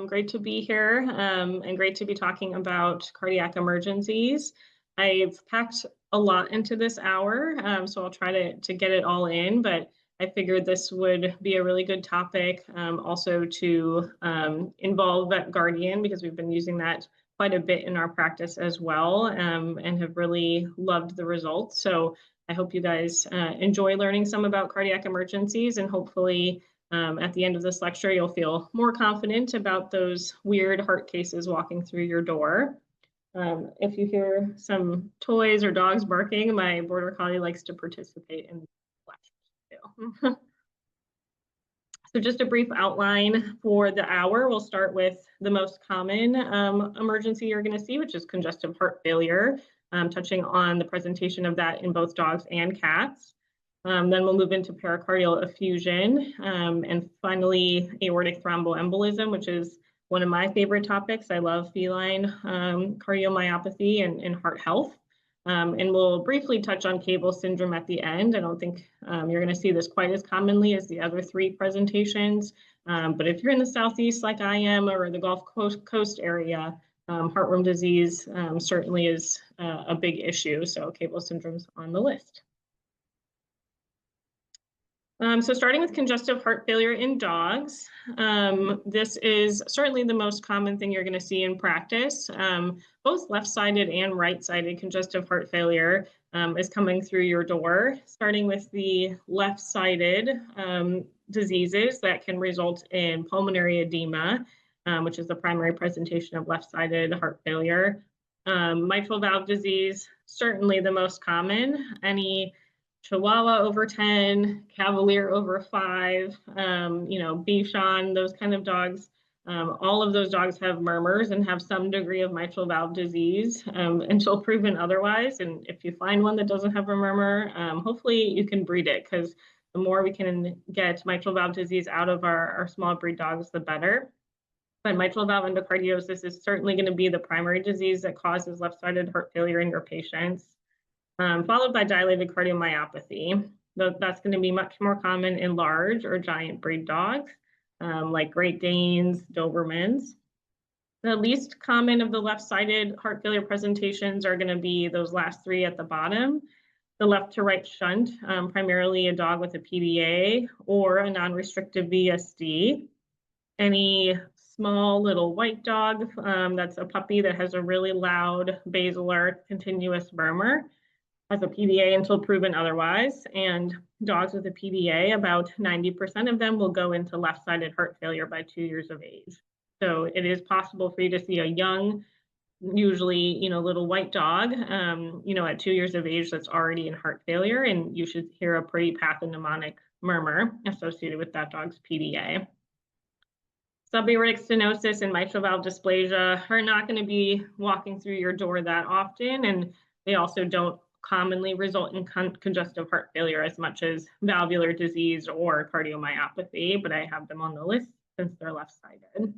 Great to be here and great to be talking about cardiac emergencies. I've packed a lot into this hour, so I'll try to get it all in, but I figured this would be a really good topic also to involve Vet Guardian because we've been using that quite a bit in our practice as well and have really loved the results. So I hope you guys enjoy learning some about cardiac emergencies and hopefully at the end of this lecture, you'll feel more confident about those weird heart cases walking through your door. If you hear some toys or dogs barking, my border collie likes to participate in lectures too. So just a brief outline for the hour. We'll start with the most common emergency you're going to see, which is congestive heart failure, touching on the presentation of that in both dogs and cats. Then we'll move into pericardial effusion, and finally aortic thromboembolism, which is one of my favorite topics. I love feline cardiomyopathy and heart health. And we'll briefly touch on cable syndrome at the end. I don't think you're going to see this quite as commonly as the other three presentations. But if you're in the Southeast like I am or the Gulf Coast area, heartworm disease certainly is a big issue. So cable syndrome's on the list. So starting with congestive heart failure in dogs, this is certainly the most common thing you're going to see in practice. Both left-sided and right-sided congestive heart failure is coming through your door, starting with the left-sided diseases that can result in pulmonary edema, which is the primary presentation of left-sided heart failure. Mitral valve disease, certainly the most common. Any Chihuahua over 10, Cavalier over 5, Bichon, those kind of dogs. All of those dogs have murmurs and have some degree of mitral valve disease until proven otherwise. And if you find one that doesn't have a murmur, hopefully you can breed it because the more we can get mitral valve disease out of our small breed dogs, the better. But mitral valve endocardiosis is certainly going to be the primary disease that causes left-sided heart failure in your patients. Followed by dilated cardiomyopathy. That's going to be much more common in large or giant breed dogs, like Great Danes, Dobermans. The least common of the left-sided heart failure presentations are going to be those last three at the bottom. The left to right shunt, primarily a dog with a PDA or a non-restrictive VSD. Any small little white dog that's a puppy that has a really loud basilar continuous murmur has a PDA until proven otherwise, and dogs with a PDA, about 90% of them will go into left-sided heart failure by 2 years of age. So it is possible for you to see a young, usually, little white dog, at 2 years of age that's already in heart failure, and you should hear a pretty pathognomonic murmur associated with that dog's PDA. Subaortic stenosis and mitral valve dysplasia are not going to be walking through your door that often, and they also don't commonly result in congestive heart failure as much as valvular disease or cardiomyopathy, but I have them on the list since they're left-sided.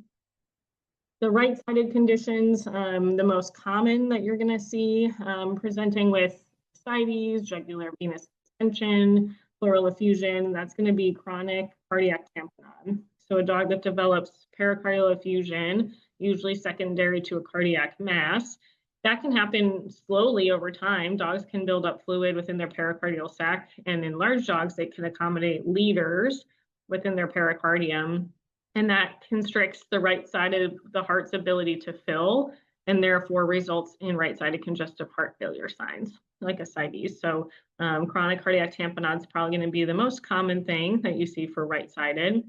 The right-sided conditions, the most common that you're going to see presenting with ascites, jugular venous distension, pleural effusion, that's going to be chronic cardiac tamponade. So a dog that develops pericardial effusion, usually secondary to a cardiac mass, that can happen slowly over time. Dogs can build up fluid within their pericardial sac, and in large dogs, they can accommodate liters within their pericardium, and that constricts the right side of the heart's ability to fill, and therefore results in right-sided congestive heart failure signs, like ascites. So chronic cardiac tamponade is probably going to be the most common thing that you see for right-sided.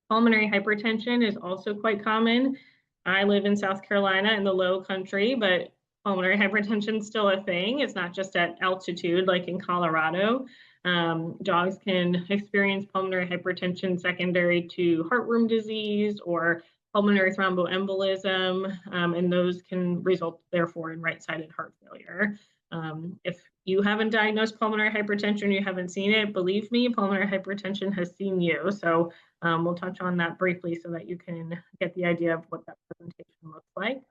Pulmonary hypertension is also quite common. I live in South Carolina in the low country, but pulmonary hypertension is still a thing. It's not just at altitude like in Colorado. Dogs can experience pulmonary hypertension secondary to heartworm disease or pulmonary thromboembolism, and those can result, therefore, in right-sided heart failure. If you haven't diagnosed pulmonary hypertension, you haven't seen it, believe me, pulmonary hypertension has seen you. So we'll touch on that briefly so that you can get the idea of what that presentation looks like.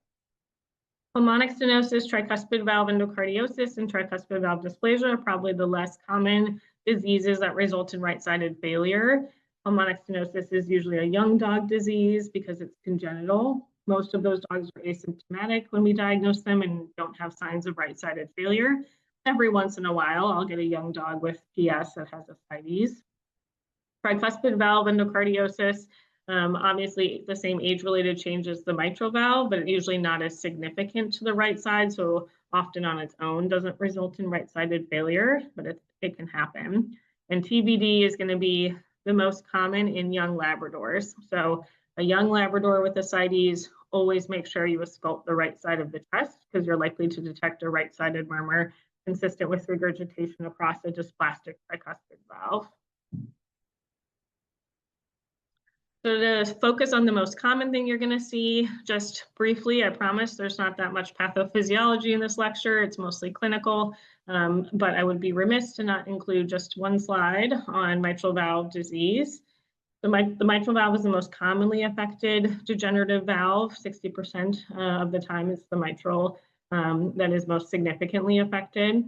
Pulmonic stenosis, tricuspid valve endocardiosis, and tricuspid valve dysplasia are probably the less common diseases that result in right-sided failure. Pulmonic stenosis is usually a young dog disease because it's congenital. Most of those dogs are asymptomatic when we diagnose them and don't have signs of right-sided failure. Every once in a while, I'll get a young dog with PS that has ascites. Tricuspid valve endocardiosis, obviously the same age-related change as the mitral valve, but usually not as significant to the right side, so often on its own doesn't result in right-sided failure, but it can happen. And TBD is going to be the most common in young Labradors. So a young Labrador with ascites, always make sure you auscultate the right side of the chest because you're likely to detect a right-sided murmur consistent with regurgitation across a dysplastic tricuspid valve. So to focus on the most common thing you're going to see, just briefly, I promise there's not that much pathophysiology in this lecture. It's mostly clinical, but I would be remiss to not include just one slide on mitral valve disease. The mitral valve is the most commonly affected degenerative valve. 60% of the time it's the mitral that is most significantly affected.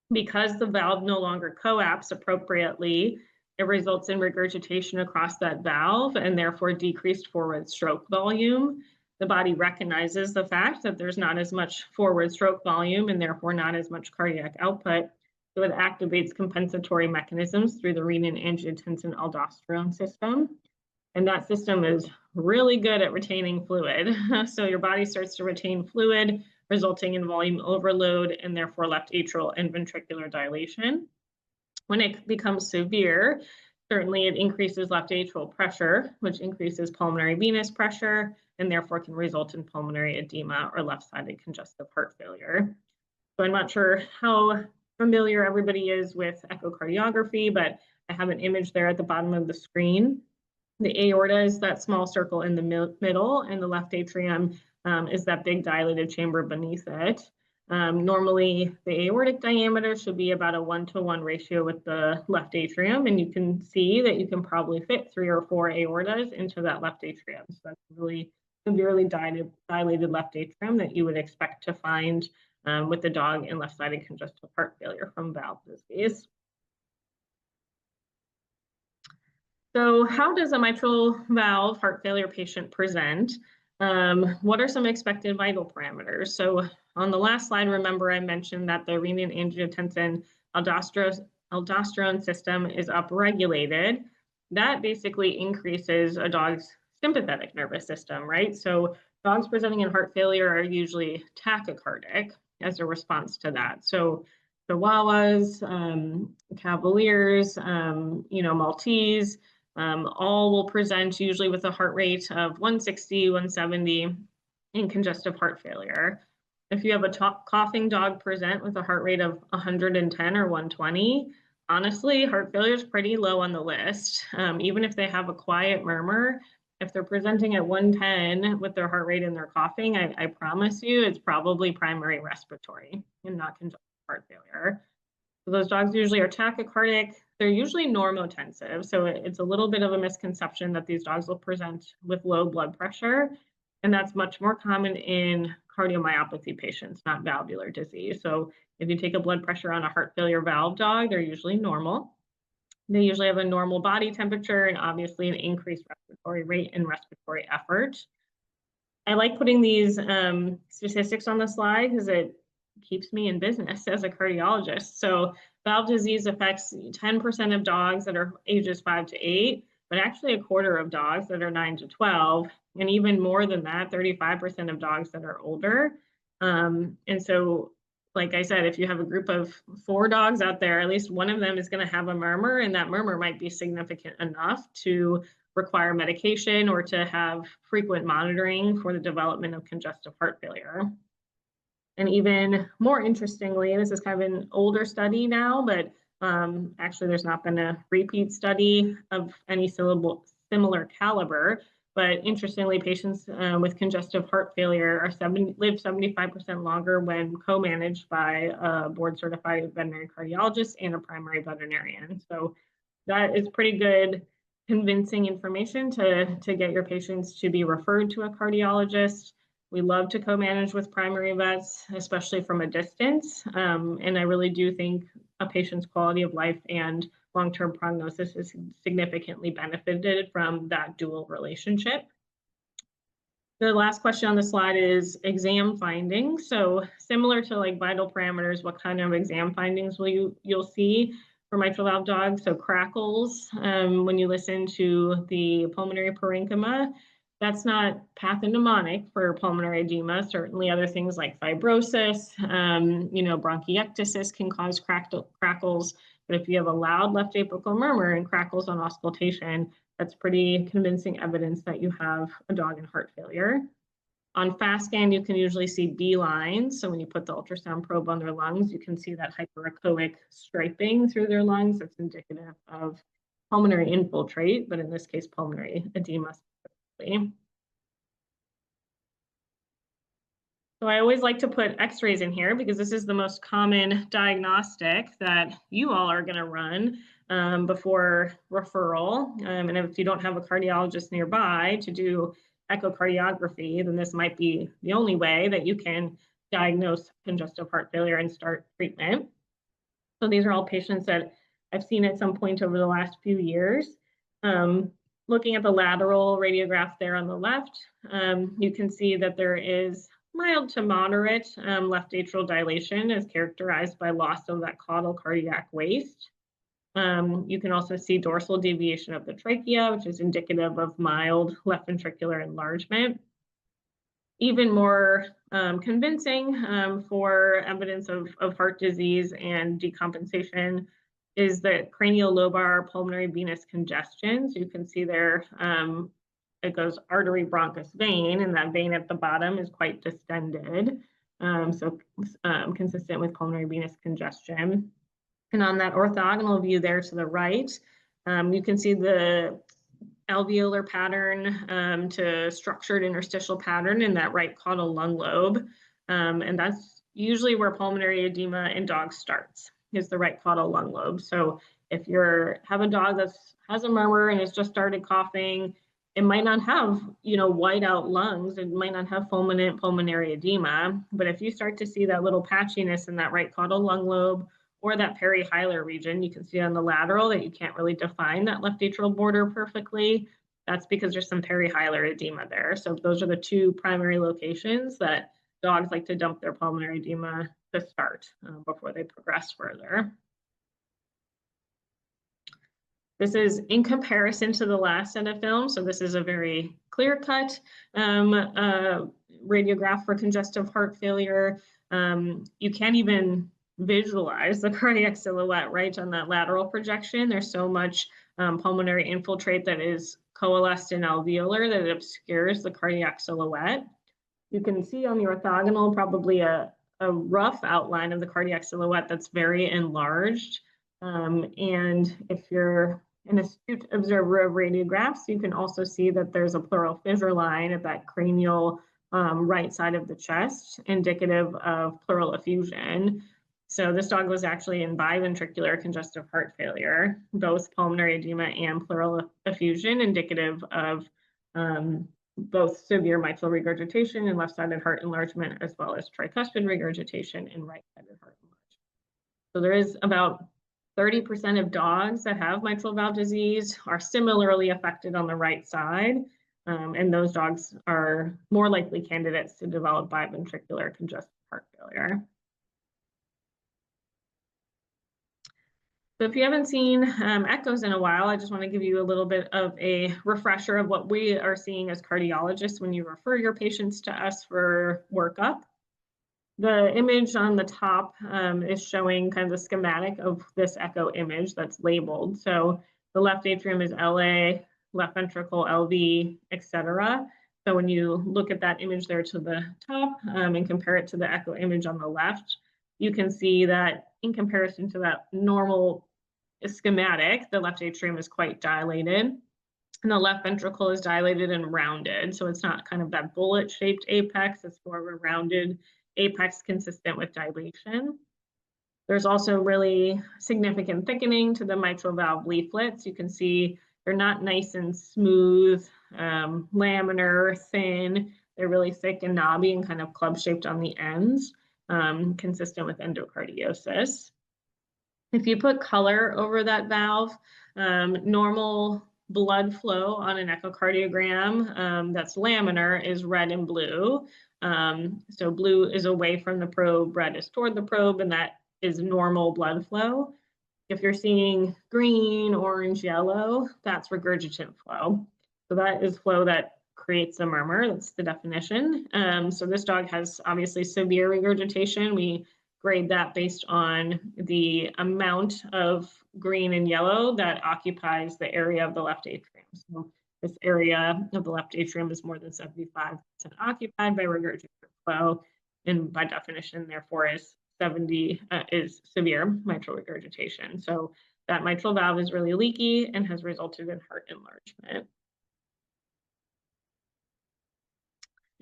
Because the valve no longer coapts appropriately, it results in regurgitation across that valve and therefore decreased forward stroke volume. The body recognizes the fact that there's not as much forward stroke volume and therefore not as much cardiac output. So it activates compensatory mechanisms through the renin-angiotensin-aldosterone system. And that system is really good at retaining fluid. So your body starts to retain fluid, resulting in volume overload and therefore left atrial and ventricular dilation. When it becomes severe, certainly it increases left atrial pressure, which increases pulmonary venous pressure and therefore can result in pulmonary edema or left-sided congestive heart failure. So I'm not sure how familiar everybody is with echocardiography, but I have an image there at the bottom of the screen. The aorta is that small circle in the middle, and the left atrium is that big dilated chamber beneath it. Normally, the aortic diameter should be about a 1-to-1 ratio with the left atrium, and you can see that you can probably fit 3 or 4 aortas into that left atrium. So that's really severely dilated left atrium that you would expect to find with the dog in left-sided congestive heart failure from valve disease. So how does a mitral valve heart failure patient present? What are some expected vital parameters? So on the last slide, remember I mentioned that the renin-angiotensin-aldosterone system is upregulated. That basically increases a dog's sympathetic nervous system, right? So dogs presenting in heart failure are usually tachycardic as a response to that. So Chihuahuas, Cavaliers, Maltese, all will present usually with a heart rate of 160, 170 in congestive heart failure. If you have a coughing dog present with a heart rate of 110 or 120, honestly, heart failure is pretty low on the list. Even if they have a quiet murmur, if they're presenting at 110 with their heart rate and they're coughing, I promise you it's probably primary respiratory and not congestive heart failure. So those dogs usually are tachycardic. They're usually normotensive. So it's a little bit of a misconception that these dogs will present with low blood pressure. And that's much more common in cardiomyopathy patients, not valvular disease. So if you take a blood pressure on a heart failure valve dog, they're usually normal. They usually have a normal body temperature and obviously an increased respiratory rate and respiratory effort. I like putting these statistics on the slide because it keeps me in business as a cardiologist. So valve disease affects 10% of dogs that are ages 5 to 8, but actually a quarter of dogs that are 9 to 12, and even more than that, 35% of dogs that are older. And so, like I said, if you have a group of 4 dogs out there, at least one of them is going to have a murmur, and that murmur might be significant enough to require medication or to have frequent monitoring for the development of congestive heart failure. And even more interestingly, this is kind of an older study now, but actually there's not been a repeat study of any similar caliber. But interestingly, patients with congestive heart failure live 75% longer when co-managed by a board-certified veterinary cardiologist and a primary veterinarian. So that is pretty good, convincing information to get your patients to be referred to a cardiologist. We love to co-manage with primary vets, especially from a distance. And I really do think a patient's quality of life and long-term prognosis is significantly benefited from that dual relationship. The last question on the slide is exam findings. So similar to like vital parameters, what kind of exam findings will you'll see for mitral valve dogs? So crackles, when you listen to the pulmonary parenchyma, that's not pathognomonic for pulmonary edema. Certainly other things like fibrosis, bronchiectasis can cause crackles. But if you have a loud left apical murmur and crackles on auscultation, that's pretty convincing evidence that you have a dog in heart failure. On fast scan, you can usually see B lines. So when you put the ultrasound probe on their lungs, you can see that hyperechoic striping through their lungs. That's indicative of pulmonary infiltrate, but in this case, pulmonary edema specifically. So I always like to put x-rays in here because this is the most common diagnostic that you all are going to run before referral. And if you don't have a cardiologist nearby to do echocardiography, then this might be the only way that you can diagnose congestive heart failure and start treatment. So these are all patients that I've seen at some point over the last few years. Looking at the lateral radiograph there on the left, you can see that there is mild to moderate left atrial dilation as characterized by loss of that caudal cardiac waste. You can also see dorsal deviation of the trachea, which is indicative of mild left ventricular enlargement. Even more convincing for evidence of heart disease and decompensation is the cranial lobar pulmonary venous congestion. So you can see there, it goes artery bronchus vein, and that vein at the bottom is quite distended. Consistent with pulmonary venous congestion. And on that orthogonal view there to the right, you can see the alveolar pattern to structured interstitial pattern in that right caudal lung lobe. And that's usually where pulmonary edema in dogs starts, is the right caudal lung lobe. So if you have a dog that has a murmur and has just started coughing, it might not have, white out lungs. It might not have fulminant pulmonary edema. But if you start to see that little patchiness in that right caudal lung lobe or that perihilar region, you can see on the lateral that you can't really define that left atrial border perfectly. That's because there's some perihilar edema there. So those are the two primary locations that dogs like to dump their pulmonary edema to start before they progress further. This is in comparison to the last set of films. So this is a very clear-cut radiograph for congestive heart failure. You can't even visualize the cardiac silhouette right on that lateral projection. There's so much pulmonary infiltrate that is coalesced in alveolar that it obscures the cardiac silhouette. You can see on the orthogonal probably a rough outline of the cardiac silhouette that's very enlarged. And if you're an astute observer of radiographs, you can also see that there's a pleural fissure line at that cranial right side of the chest, indicative of pleural effusion. So this dog was actually in biventricular congestive heart failure, both pulmonary edema and pleural effusion, indicative of both severe mitral regurgitation and left-sided heart enlargement, as well as tricuspid regurgitation and right-sided heart enlargement. So there is about 30% of dogs that have mitral valve disease are similarly affected on the right side, and those dogs are more likely candidates to develop biventricular congestive heart failure. So if you haven't seen echoes in a while, I just want to give you a little bit of a refresher of what we are seeing as cardiologists when you refer your patients to us for workup. The image on the top is showing kind of the schematic of this echo image that's labeled. So the left atrium is LA, left ventricle LV, etc. So when you look at that image there to the top and compare it to the echo image on the left, you can see that in comparison to that normal schematic, the left atrium is quite dilated and the left ventricle is dilated and rounded. So it's not kind of that bullet-shaped apex, it's more of a rounded apex consistent with dilation. There's also really significant thickening to the mitral valve leaflets. You can see they're not nice and smooth, laminar, thin. They're really thick and knobby and kind of club-shaped on the ends, consistent with endocardiosis. If you put color over that valve, normal blood flow on an echocardiogram that's laminar is red and blue. So blue is away from the probe, red is toward the probe, and that is normal blood flow. If you're seeing green, orange, yellow, that's regurgitant flow. So that is flow that creates a murmur. That's the definition. So this dog has obviously severe regurgitation. We grade that based on the amount of green and yellow that occupies the area of the left atrium. So this area of the left atrium is more than 75% occupied by regurgitant flow, and by definition, therefore, is 70 is severe mitral regurgitation. So that mitral valve is really leaky and has resulted in heart enlargement.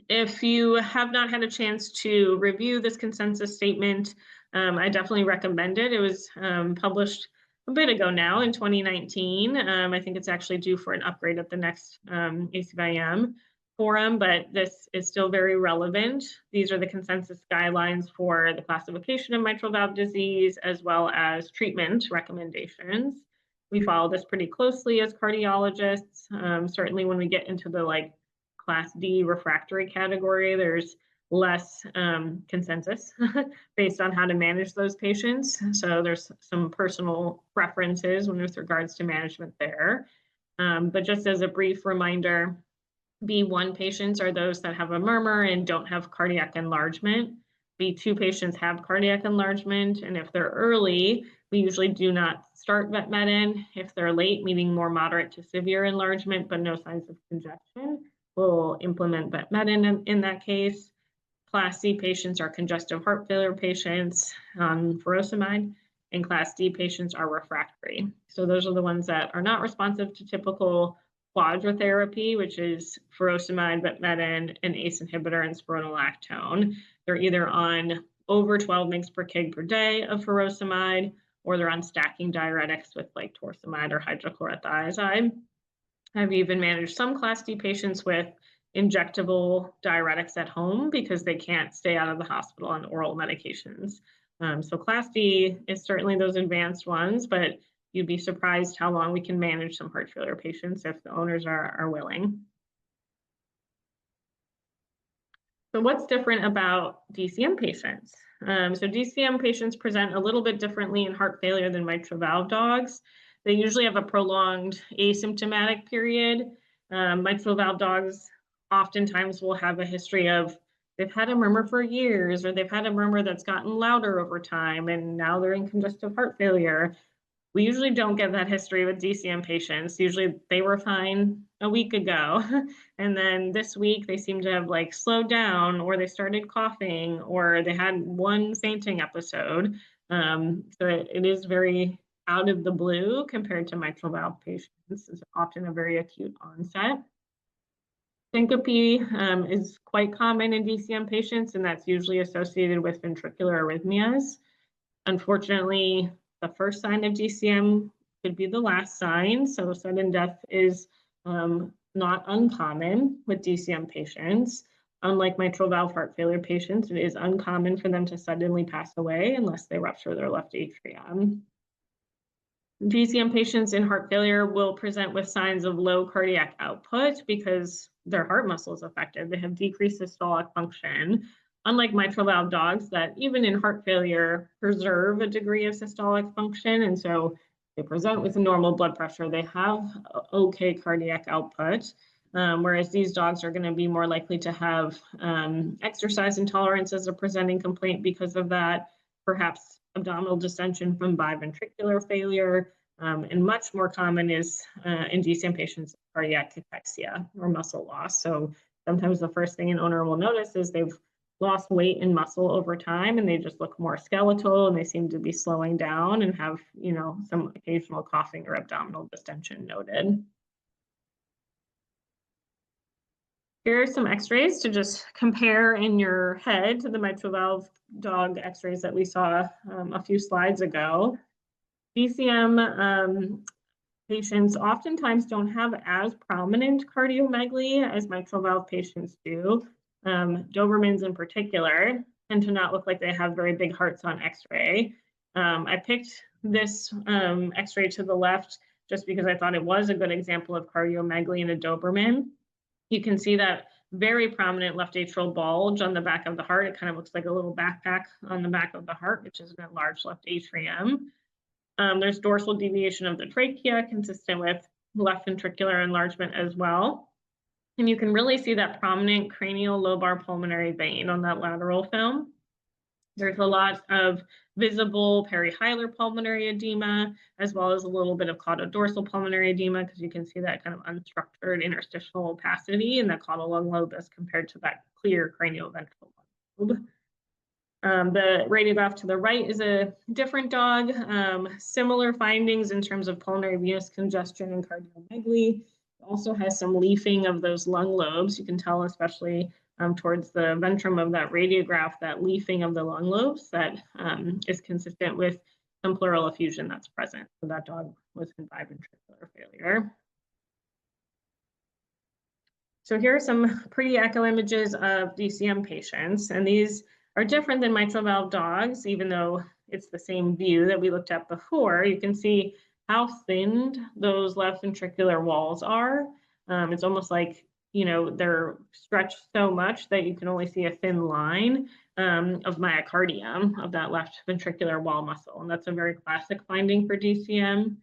If you have not had a chance to review this consensus statement, I definitely recommend it. It was published a bit ago now in 2019. I think it's actually due for an upgrade at the next ACVIM forum, but this is still very relevant. These are the consensus guidelines for the classification of mitral valve disease, as well as treatment recommendations. We follow this pretty closely as cardiologists. Certainly when we get into the Class D refractory category, there's less consensus based on how to manage those patients. So there's some personal preferences with regards to management there. But just as a brief reminder, B1 patients are those that have a murmur and don't have cardiac enlargement. B2 patients have cardiac enlargement, and if they're early, we usually do not start vetmedin. If they're late, meaning more moderate to severe enlargement, but no signs of congestion, we'll implement vetmedin in that case. Class C patients are congestive heart failure patients on furosemide, and Class D patients are refractory. So those are the ones that are not responsive to typical quadrotherapy, which is furosemide, vetmedin, an ACE inhibitor, and spironolactone. They're either on over 12 mg per kg per day of furosemide, or they're on stacking diuretics with like torsemide or hydrochlorothiazide. I've even managed some Class D patients with injectable diuretics at home because they can't stay out of the hospital on oral medications. So Class D is certainly those advanced ones, but you'd be surprised how long we can manage some heart failure patients if the owners are willing. So what's different about DCM patients? So DCM patients present a little bit differently in heart failure than mitral valve dogs. They usually have a prolonged asymptomatic period. Mitral valve dogs oftentimes will have a history of they've had a murmur for years, or they've had a murmur that's gotten louder over time, and now they're in congestive heart failure. We usually don't get that history with DCM patients. Usually they were fine a week ago, and then this week they seem to have slowed down, or they started coughing, or they had one fainting episode. So it is very out of the blue compared to mitral valve patients. It's often a very acute onset. Syncope is quite common in DCM patients, and that's usually associated with ventricular arrhythmias. Unfortunately, the first sign of DCM could be the last sign, so sudden death is not uncommon with DCM patients. Unlike mitral valve heart failure patients, it is uncommon for them to suddenly pass away unless they rupture their left atrium. DCM patients in heart failure will present with signs of low cardiac output because their heart muscle is affected. They have decreased systolic function. Unlike mitral valve dogs that even in heart failure preserve a degree of systolic function, and so they present with a normal blood pressure, they have okay cardiac output, whereas these dogs are going to be more likely to have exercise intolerance as a presenting complaint because of that, perhaps abdominal distension from biventricular failure, and much more common is in DCM patients, cardiac cachexia or muscle loss. So sometimes the first thing an owner will notice is they've lost weight and muscle over time, and they just look more skeletal, and they seem to be slowing down and have, some occasional coughing or abdominal distension noted. Here are some x-rays to just compare in your head to the mitral valve dog x-rays that we saw a few slides ago. DCM patients oftentimes don't have as prominent cardiomegaly as mitral valve patients do. Dobermans in particular tend to not look like they have very big hearts on x-ray. I picked this x-ray to the left just because I thought it was a good example of cardiomegaly in a Doberman. You can see that very prominent left atrial bulge on the back of the heart. It kind of looks like a little backpack on the back of the heart, which is a large left atrium. There's dorsal deviation of the trachea consistent with left ventricular enlargement as well. And you can really see that prominent cranial lobar pulmonary vein on that lateral film. There's a lot of visible perihilar pulmonary edema, as well as a little bit of caudodorsal pulmonary edema, because you can see that kind of unstructured interstitial opacity in the caudal lung lobe as compared to that clear cranioventral lobe. The radiograph to the right is a different dog. Similar findings in terms of pulmonary venous congestion and cardiomegaly. It also has some leafing of those lung lobes. You can tell, especially towards the ventrum of that radiograph, that leafing of the lung lobes that is consistent with some pleural effusion that's present. So that dog was in biventricular failure. So here are some pretty echo images of DCM patients, and these are different than mitral valve dogs, even though it's the same view that we looked at before. You can see how thinned those left ventricular walls are. It's almost like, you know, they're stretched so much that you can only see a thin line of myocardium of that left ventricular wall muscle. And that's a very classic finding for DCM.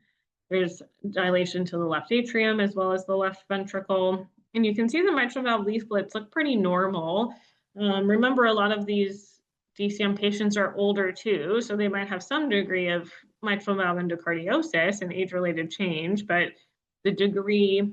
There's dilation to the left atrium as well as the left ventricle. And you can see the mitral valve leaflets look pretty normal. Remember, a lot of these DCM patients are older too, so they might have some degree of mitral valve endocardiosis and age-related change, but the degree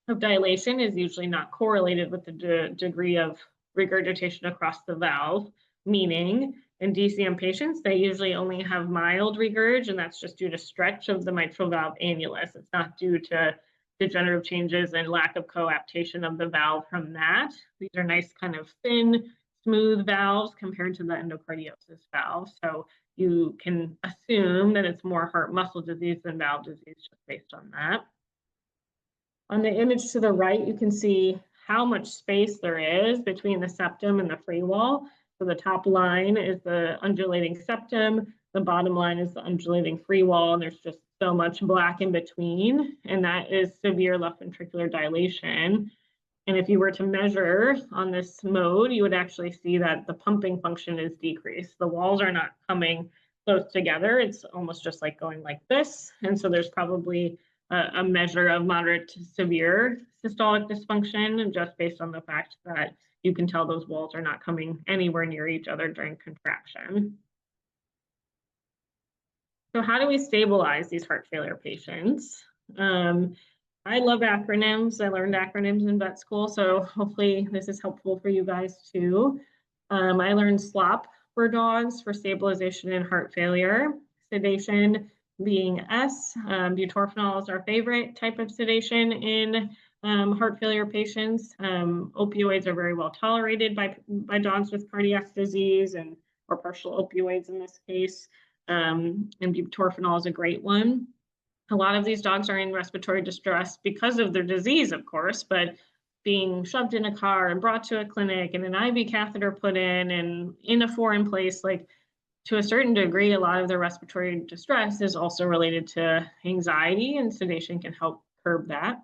of dilation is usually not correlated with the degree of regurgitation across the valve, meaning in DCM patients, they usually only have mild regurg, and that's just due to stretch of the mitral valve annulus. It's not due to degenerative changes and lack of coaptation of the valve from that. These are nice kind of thin, smooth valves compared to the endocardiosis valve. So you can assume that it's more heart muscle disease than valve disease just based on that. On the image to the right, you can see how much space there is between the septum and the free wall. So the top line is the undulating septum, the bottom line is the undulating free wall, and there's just so much black in between, and that is severe left ventricular dilation. And if you were to measure on this mode, you would actually see that the pumping function is decreased. The walls are not coming close together. It's almost just like going like this. And so there's probably a measure of moderate to severe systolic dysfunction, just based on the fact that you can tell those walls are not coming anywhere near each other during contraction. So how do we stabilize these heart failure patients? I love acronyms. I learned acronyms in vet school, so hopefully this is helpful for you guys too. I learned SLOP for dogs for stabilization in heart failure. Sedation being S. Butorphanol is our favorite type of sedation in heart failure patients. Opioids are very well tolerated by dogs with cardiac disease or partial opioids in this case. And butorphanol is a great one. A lot of these dogs are in respiratory distress because of their disease, of course, but being shoved in a car and brought to a clinic and an IV catheter put in a foreign place, like to a certain degree, a lot of their respiratory distress is also related to anxiety, and sedation can help curb that.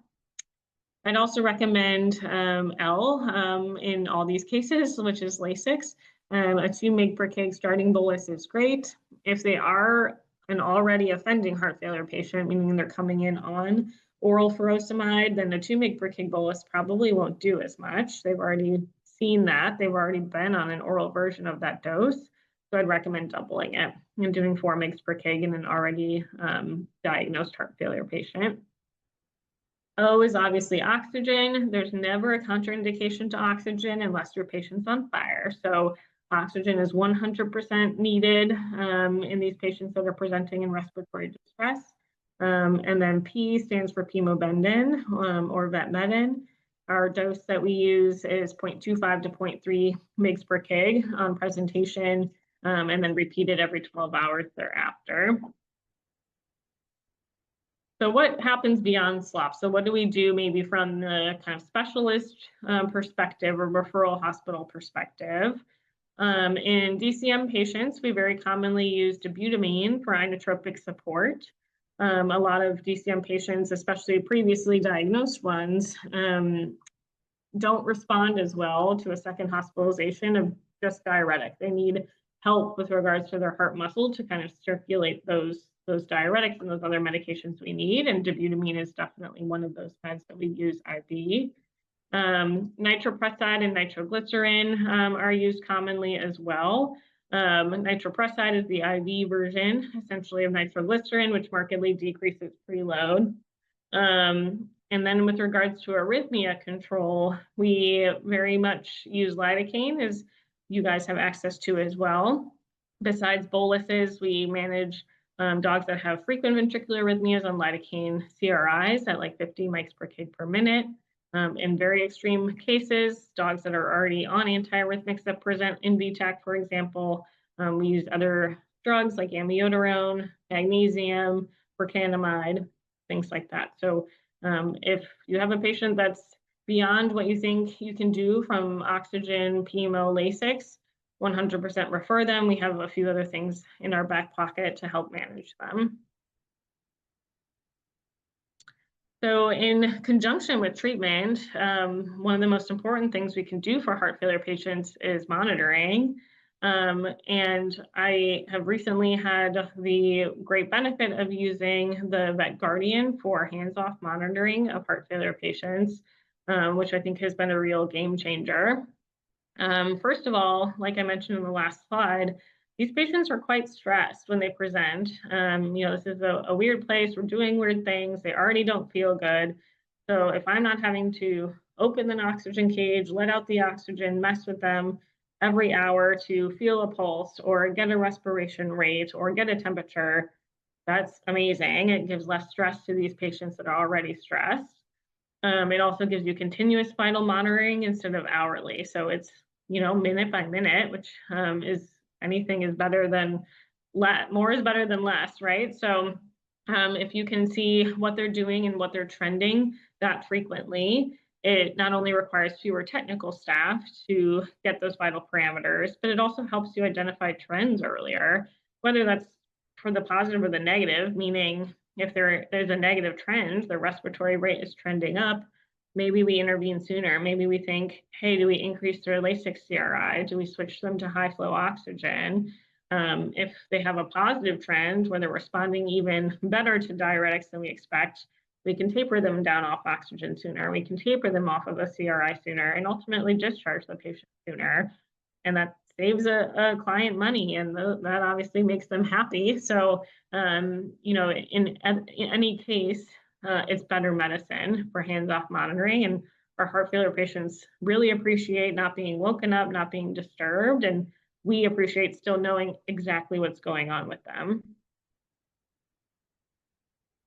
I'd also recommend L in all these cases, which is Lasix. A 2 mg per kg starting bolus is great. If they are an already offending heart failure patient, meaning they're coming in on oral furosemide, then a 2 mg per kg bolus probably won't do as much. They've already seen that. They've already been on an oral version of that dose. So I'd recommend doubling it and doing 4 mg per kg in an already diagnosed heart failure patient. O is obviously oxygen. There's never a contraindication to oxygen unless your patient's on fire. So oxygen is 100% needed in these patients that are presenting in respiratory distress. And then P stands for pimobendan or vetmedin. Our dose that we use is 0.25 to 0.3 mg per kg on presentation, and then repeated every 12 hours thereafter. So what happens beyond SLOP? So what do we do maybe from the kind of specialist perspective or referral hospital perspective? In DCM patients, we very commonly use dobutamine for inotropic support. A lot of DCM patients, especially previously diagnosed ones, don't respond as well to a second hospitalization of just diuretic. They need help with regards to their heart muscle to kind of circulate those diuretics and those other medications we need. And dobutamine is definitely one of those meds that we use IV. Nitroprusside and nitroglycerin are used commonly as well. Nitroprusside is the IV version, essentially, of nitroglycerin, which markedly decreases preload. And then with regards to arrhythmia control, we very much use lidocaine, as you guys have access to as well. Besides boluses, we manage dogs that have frequent ventricular arrhythmias on lidocaine CRIs at like 50 mics per kg per minute. In very extreme cases, dogs that are already on antiarrhythmics that present in VTAC, for example, we use other drugs like amiodarone, magnesium, procainamide, things like that. So if you have a patient that's beyond what you think you can do from oxygen, chemo, Lasix, 100% refer them. We have a few other things in our back pocket to help manage them. So in conjunction with treatment, one of the most important things we can do for heart failure patients is monitoring. And I have recently had the great benefit of using the VetGuardian for hands-off monitoring of heart failure patients, which I think has been a real game changer. First of all, like I mentioned in the last slide, these patients are quite stressed when they present. This is a weird place. We're doing weird things. They already don't feel good. So if I'm not having to open an oxygen cage, let out the oxygen, mess with them every hour to feel a pulse or get a respiration rate or get a temperature, that's amazing. It gives less stress to these patients that are already stressed. It also gives you continuous vital monitoring instead of hourly. So it's, minute by minute, which anything is better than more is better than less, right? So if you can see what they're doing and what they're trending that frequently, it not only requires fewer technical staff to get those vital parameters, but it also helps you identify trends earlier, whether that's for the positive or the negative, meaning if there's a negative trend, the respiratory rate is trending up, maybe we intervene sooner. Maybe we think, hey, do we increase their Lasix CRI? Do we switch them to high flow oxygen? If they have a positive trend where they're responding even better to diuretics than we expect, we can taper them down off oxygen sooner. We can taper them off of a CRI sooner and ultimately discharge the patient sooner. And that saves a client money, and that obviously makes them happy. So, in any case, it's better medicine for hands-off monitoring. And our heart failure patients really appreciate not being woken up, not being disturbed, and we appreciate still knowing exactly what's going on with them.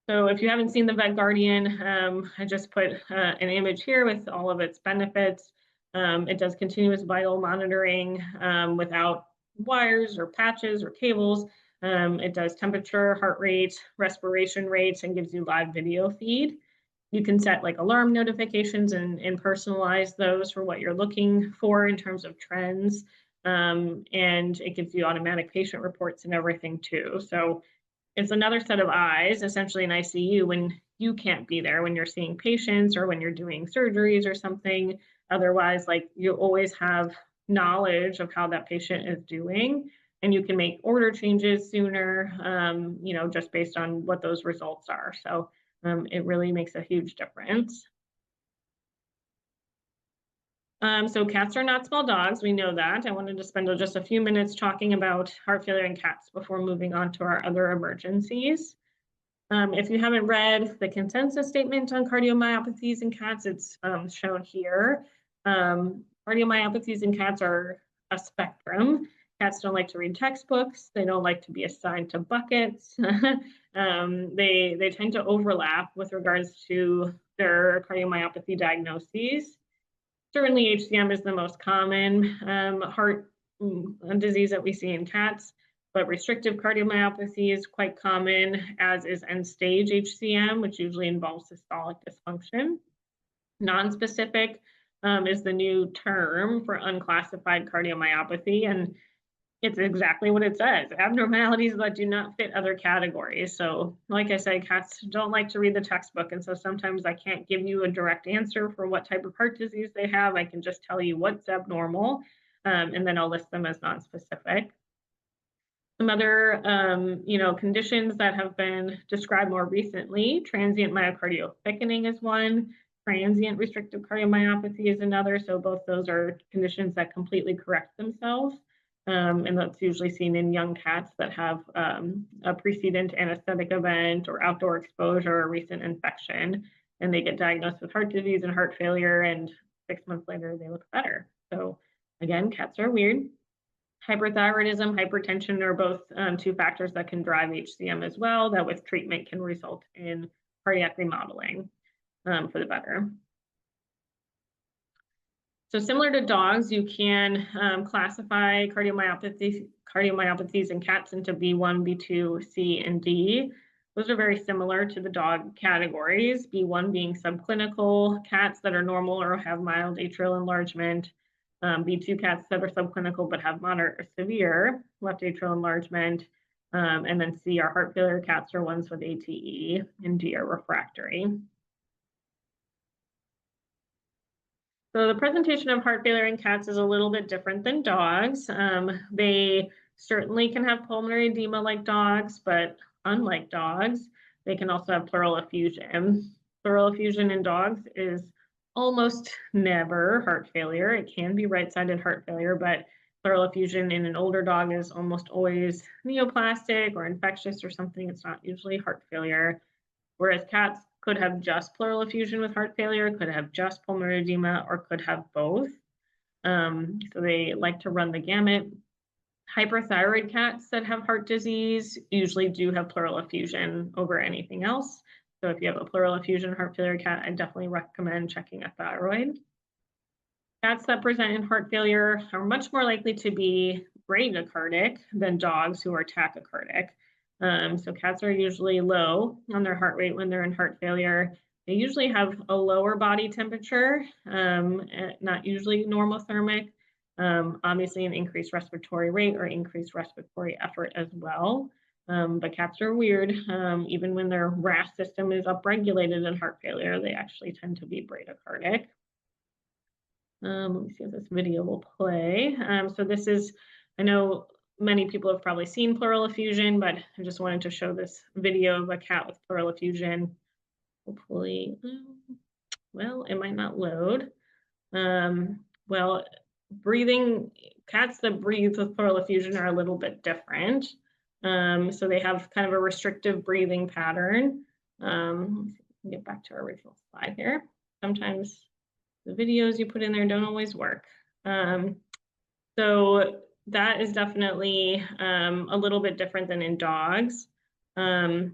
So if you haven't seen the VetGuardian, I just put an image here with all of its benefits. It does continuous vital monitoring without wires or patches or cables. It does temperature, heart rate, respiration rates, and gives you live video feed. You can set like alarm notifications and personalize those for what you're looking for in terms of trends. And it gives you automatic patient reports and everything too. So it's another set of eyes, essentially in ICU, when you can't be there, when you're seeing patients or when you're doing surgeries or something. Otherwise, like, you always have knowledge of how that patient is doing, and you can make order changes sooner, just based on what those results are. So it really makes a huge difference. So cats are not small dogs, we know that. I wanted to spend just a few minutes talking about heart failure in cats before moving on to our other emergencies. If you haven't read the consensus statement on cardiomyopathies in cats, it's shown here. Cardiomyopathies in cats are a spectrum. Cats don't like to read textbooks. They don't like to be assigned to buckets. They tend to overlap with regards to their cardiomyopathy diagnoses. Certainly HCM is the most common heart disease that we see in cats, but restrictive cardiomyopathy is quite common, as is end-stage HCM, which usually involves systolic dysfunction. Non-specific is the new term for unclassified cardiomyopathy, and it's exactly what it says, abnormalities that do not fit other categories. So like I said, cats don't like to read the textbook, and so sometimes I can't give you a direct answer for what type of heart disease they have. I can just tell you what's abnormal, and then I'll list them as nonspecific. Some other conditions that have been described more recently, transient myocardial thickening is one, transient restrictive cardiomyopathy is another. So both those are conditions that completely correct themselves. And that's usually seen in young cats that have a precedent anesthetic event or outdoor exposure or recent infection, and they get diagnosed with heart disease and heart failure, and 6 months later they look better. So again, cats are weird. Hyperthyroidism, hypertension are both two factors that can drive HCM as well, that with treatment can result in cardiac remodeling for the better. So similar to dogs, you can classify cardiomyopathies in cats into B1, B2, C, and D. Those are very similar to the dog categories, B1 being subclinical, cats that are normal or have mild atrial enlargement, B2 cats that are subclinical but have moderate or severe left atrial enlargement, and then C are heart failure cats or ones with ATE, and D are refractory. So the presentation of heart failure in cats is a little bit different than dogs. They certainly can have pulmonary edema like dogs, but unlike dogs, they can also have pleural effusion. Pleural effusion in dogs is almost never heart failure. It can be right-sided heart failure, but pleural effusion in an older dog is almost always neoplastic or infectious or something. It's not usually heart failure. Whereas cats could have just pleural effusion with heart failure, could have just pulmonary edema, or could have both. So they like to run the gamut. Hyperthyroid cats that have heart disease usually do have pleural effusion over anything else. So if you have a pleural effusion heart failure cat, I definitely recommend checking a thyroid. Cats that present in heart failure are much more likely to be bradycardic than dogs who are tachycardic. So cats are usually low on their heart rate when they're in heart failure. They usually have a lower body temperature, not usually normothermic, obviously an increased respiratory rate or increased respiratory effort as well. But cats are weird. Even when their RAS system is upregulated in heart failure, they actually tend to be bradycardic. Let me see if this video will play. So this is, I know many people have probably seen pleural effusion, but I just wanted to show this video of a cat with pleural effusion. Hopefully, well, it might not load. Well, cats that breathe with pleural effusion are a little bit different. So they have kind of a restrictive breathing pattern. Let's get back to our original slide here. Sometimes the videos you put in there don't always work. So that is definitely a little bit different than in dogs. The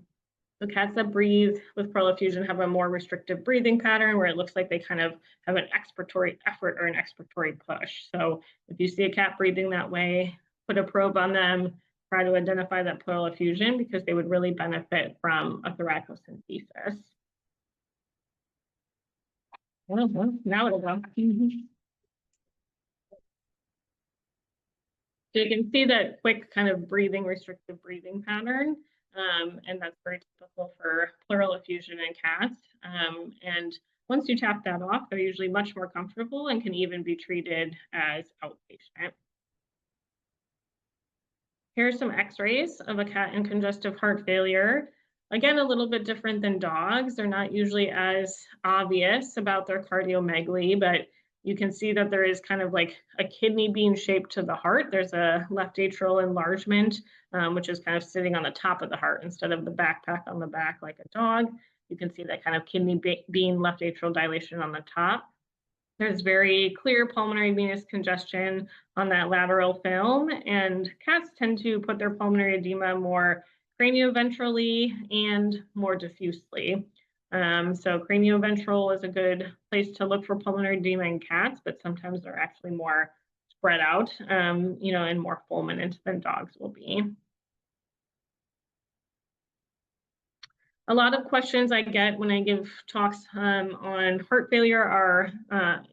cats that breathe with pleural effusion have a more restrictive breathing pattern where it looks like they kind of have an expiratory effort or an expiratory push. So if you see a cat breathing that way, put a probe on them, try to identify that pleural effusion because they would really benefit from a thoracocentesis. Now it'll go. So you can see that quick kind of breathing, restrictive breathing pattern, and that's very typical for pleural effusion in cats. And once you tap that off, they're usually much more comfortable and can even be treated as outpatient. Here are some x-rays of a cat in congestive heart failure. Again, a little bit different than dogs. They're not usually as obvious about their cardiomegaly, but you can see that there is kind of like a kidney bean shaped to the heart. There's a left atrial enlargement, which is kind of sitting on the top of the heart instead of the backpack on the back like a dog. You can see that kind of kidney bean left atrial dilation on the top. There's very clear pulmonary venous congestion on that lateral film, and cats tend to put their pulmonary edema more cranioventrally and more diffusely. So cranioventral is a good place to look for pulmonary edema in cats, but sometimes they're actually more spread out, and more fulminant than dogs will be. A lot of questions I get when I give talks on heart failure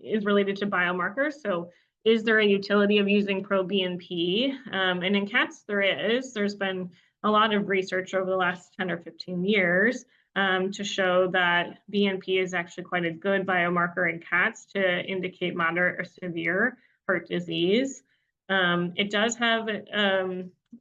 is related to biomarkers. So is there a utility of using proBNP? And in cats, there is. There's been a lot of research over the last 10 or 15 years to show that BNP is actually quite a good biomarker in cats to indicate moderate or severe heart disease. It does have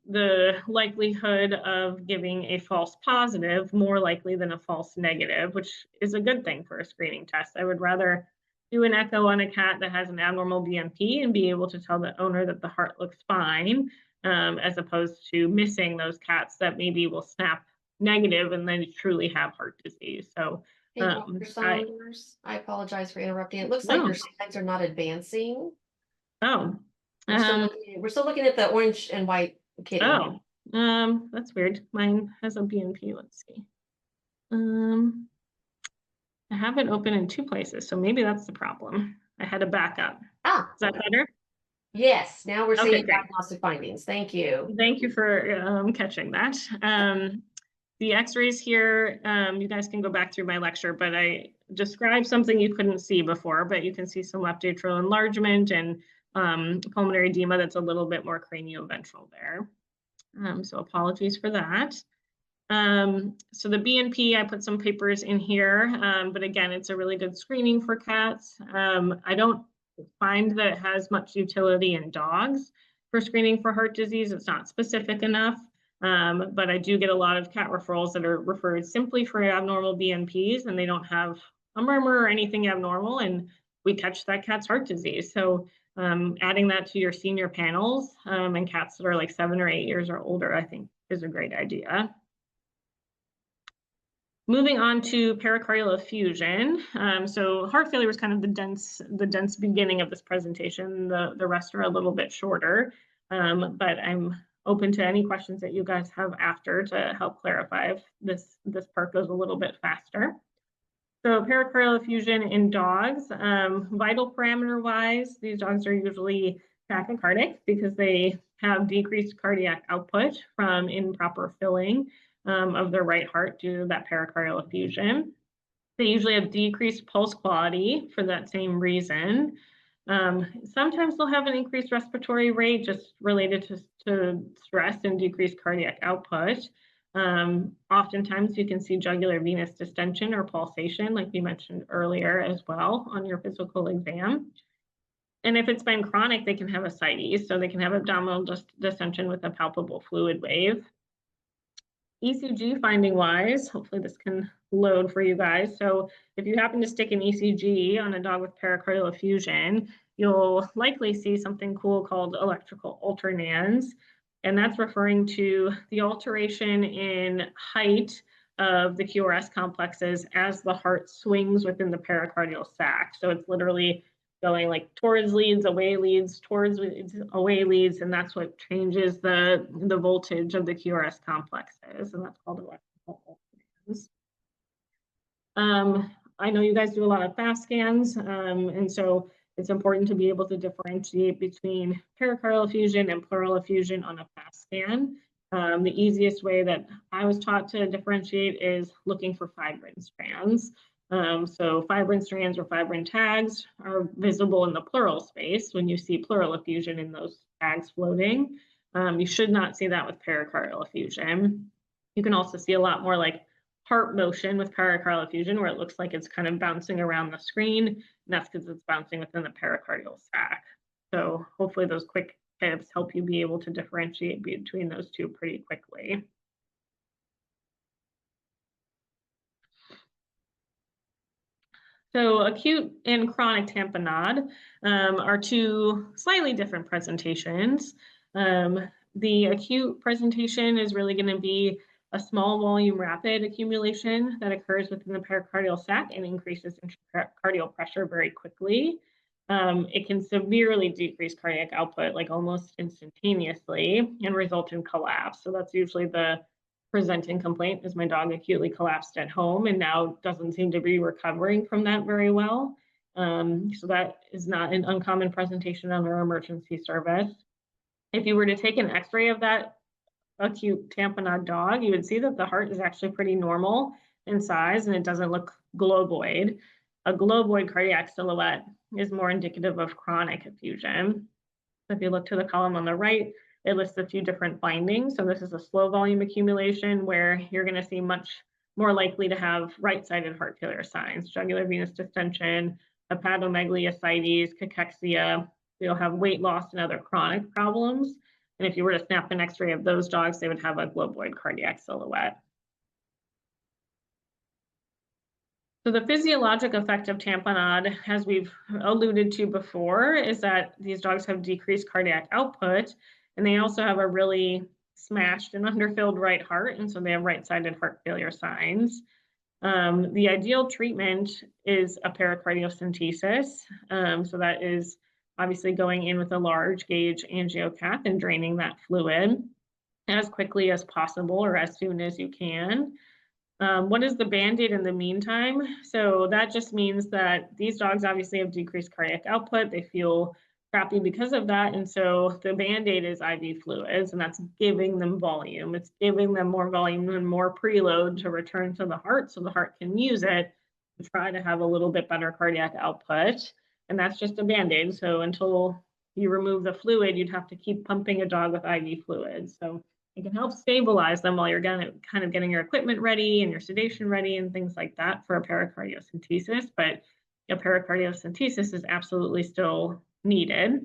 the likelihood of giving a false positive more likely than a false negative, which is a good thing for a screening test. I would rather do an echo on a cat that has an abnormal BNP and be able to tell the owner that the heart looks fine, as opposed to missing those cats that maybe will snap negative and then truly have heart disease. So Hey, Dr. Saunders, I apologize for interrupting. It looks like your slides are not advancing. Oh. We're still looking at the orange and white kitty. Oh, that's weird. Mine has a BNP. Let's see. I have it open in 2 places, so maybe that's the problem. I had a backup. Is that better? Yes, now we're seeing diagnostic findings. Thank you. Thank you for catching that. The x-rays here, you guys can go back through my lecture, but I described something you couldn't see before, but you can see some left atrial enlargement and pulmonary edema that's a little bit more cranioventral there. So apologies for that. So the BNP, I put some papers in here, but again, it's a really good screening for cats. I don't find that it has much utility in dogs for screening for heart disease. It's not specific enough, but I do get a lot of cat referrals that are referred simply for abnormal BNPs, and they don't have a murmur or anything abnormal, and we catch that cat's heart disease. So adding that to your senior panels and cats that are like 7 or 8 years or older, I think is a great idea. Moving on to pericardial effusion. So heart failure was kind of the dense beginning of this presentation. The rest are a little bit shorter, but I'm open to any questions that you guys have after to help clarify if this part goes a little bit faster. So pericardial effusion in dogs, vital parameter wise, these dogs are usually tachycardic because they have decreased cardiac output from improper filling of their right heart due to that pericardial effusion. They usually have decreased pulse quality for that same reason. Sometimes they'll have an increased respiratory rate just related to stress and decreased cardiac output. Oftentimes you can see jugular venous distension or pulsation, like we mentioned earlier as well on your physical exam. And if it's been chronic, they can have ascites, so they can have abdominal distension with a palpable fluid wave. ECG finding wise, hopefully this can load for you guys. So if you happen to stick an ECG on a dog with pericardial effusion, you'll likely see something cool called electrical alternans. And that's referring to the alteration in height of the QRS complexes as the heart swings within the pericardial sac. So it's literally going like towards leads, away leads, towards away leads, and that's what changes the voltage of the QRS complexes, and that's called electrical alternans. I know you guys do a lot of fast scans, and so it's important to be able to differentiate between pericardial effusion and pleural effusion on a fast scan. The easiest way that I was taught to differentiate is looking for fibrin strands. So fibrin strands or fibrin tags are visible in the pleural space when you see pleural effusion in those tags floating. You should not see that with pericardial effusion. You can also see a lot more like heart motion with pericardial effusion where it looks like it's kind of bouncing around the screen, and that's because it's bouncing within the pericardial sac. So hopefully those quick tips help you be able to differentiate between those two pretty quickly. So acute and chronic tamponade are 2 slightly different presentations. The acute presentation is really going to be a small volume rapid accumulation that occurs within the pericardial sac and increases intracardial pressure very quickly. It can severely decrease cardiac output, like almost instantaneously, and result in collapse. So that's usually the presenting complaint, is my dog acutely collapsed at home and now doesn't seem to be recovering from that very well. So that is not an uncommon presentation on our emergency service. If you were to take an x-ray of that acute tamponade dog, you would see that the heart is actually pretty normal in size and it doesn't look globoid. A globoid cardiac silhouette is more indicative of chronic effusion. If you look to the column on the right, it lists a few different findings. So this is a slow volume accumulation where you're going to see much more likely to have right-sided heart failure signs, jugular venous distension, hepatomegaly, ascites, cachexia. You'll have weight loss and other chronic problems. And if you were to snap an X-ray of those dogs, they would have a globoid cardiac silhouette. So the physiologic effect of tamponade, as we've alluded to before, is that these dogs have decreased cardiac output, and they also have a really smashed and underfilled right heart, and so they have right-sided heart failure signs. The ideal treatment is a pericardiocentesis. So that is obviously going in with a large gauge angiocath and draining that fluid as quickly as possible or as soon as you can. What is the Band-Aid in the meantime? So that just means that these dogs obviously have decreased cardiac output. They feel crappy because of that. And so the Band-Aid is IV fluids, and that's giving them volume. It's giving them more volume and more preload to return to the heart so the heart can use it to try to have a little bit better cardiac output. And that's just a Band-Aid. So until you remove the fluid, you'd have to keep pumping a dog with IV fluids. So it can help stabilize them while you're kind of getting your equipment ready and your sedation ready and things like that for a pericardiocentesis, but a pericardiocentesis is absolutely still needed.